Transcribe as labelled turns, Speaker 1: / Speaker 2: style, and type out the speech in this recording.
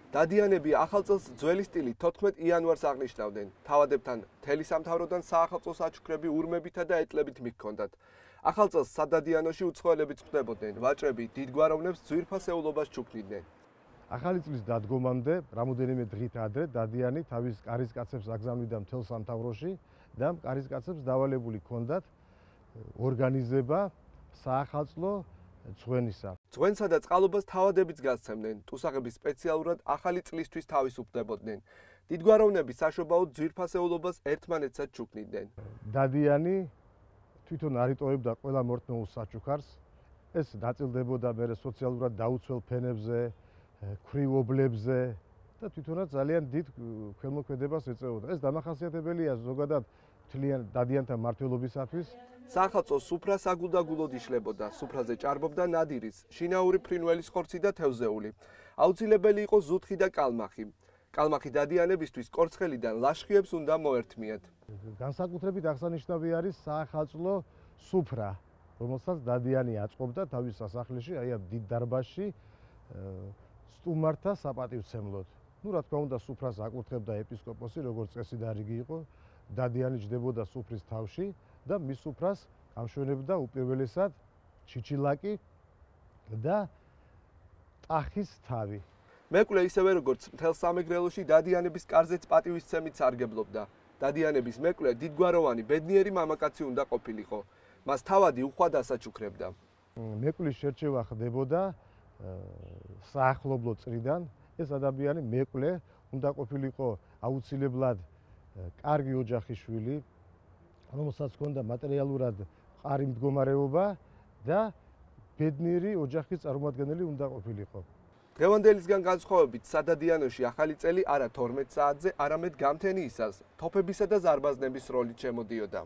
Speaker 1: დადიანები ახალ წელს ძველი სტილით 14 იანვარს აღნიშნავდნენ. თავადებთან მთელი სამთავროდან საახალწლო საჩუქრები ურმებითა და ეტლებით მიჰქონდათ. ახალ წელს სადადიანოში უცხოელებიც ხვდებოდნენ. ვაჭრები დიდგვაროვნებს ძვირფასეულობას ჩუქნიდნენ.
Speaker 2: ახალი წლის დადგომამდე რამოდენიმე დღით ადრე დადიანი თავის კარისკაცებს აგზავნიდა მთელ სამთავროში და კარისკაცებს დავალებული ჰქონდათ ორგანიზება საახალწლო ძღვენისა.
Speaker 1: ძღვენსა და წყალობას თავადებიც გასცემდნენ. ტუსაღები სპეციალურად ახალი წლისთვის თავისუფლდებოდნენ. დიდგვაროვნები საშობაოდ ძვირფასეულობას ერთმანეთსაც ჩუქნიდნენ.
Speaker 2: დადიანი თვითონ არ იტოვებდა ყველა მორთმეულ საჩუქარს. ეს დაწილდებოდა მერე სოციალურად დაუცველ ფენებზე, ქვრივობლებზე და თვითონაც ძალიან დიდ ხელმოქმედებას ეწეოდა. ეს დამახასიათებელია ზოგადად მთლიან დადიანთა მმართველობისათვის.
Speaker 1: საახალწლო სუფრა საგულდაგულოდ იშლებოდა. სუფრაზე ჭარბობდა ნადირის, შინაური ფრინველის ხორცი და თევზეული. აუცილებელი იყო ზუთხი და კალმახი. კალმახი დადიანებისთვის კორცხელიდან ლაშხიებს უნდა მოერთმიათ.
Speaker 2: განსაკუთრებით აღსანიშნავი არის საახალწლო სუფრა, რომელსაც დადიანი აწყობდა თავის სასახლეში, აი ამ დიდ დარბაზში სტუმართა საპატივცემლოდ. რა თქმა უნდა, სუფრას აკურთხებდა ეპისკოპოსი, როგორც წესი და რიგი იყო. დადიანი ჯდებოდა სუფრის თავში და მის სუფრას ამშვენებდა უპირველესად ჩიჩილაკი და ტახის თავი.
Speaker 1: მეკლე ისევე როგორც მთელ სამეგრელოში დადიანების კარზეც პატივისცემით სარგებლობდა. დადიანების მეკლე დიდგვაროვანი ბედნიერი მამაკაცი უნდა ყოფილიყო. მას თავადი უხვად ასაჩუქრებდა.
Speaker 2: მეკლის შერჩევა ხდებოდა საახლობლო წრიდან. ეს ადამიანი მეკლე უნდა ყოფილიყო აუცილებლად კარგი ოჯახის შვილი, რომელსაც ჰქონდა მატერიალურად მყარი მდგომარეობა და ბედნიერი ოჯახის წარმომადგენელი უნდა ყოფილიყო.
Speaker 1: დღევანდელისგან განსხვავებით სადადიანოში ახალი წელი არა 12 საათზე, არამედ გამთენიისას თოფებისა და ზარბაზნების როლით შემოდიოდა.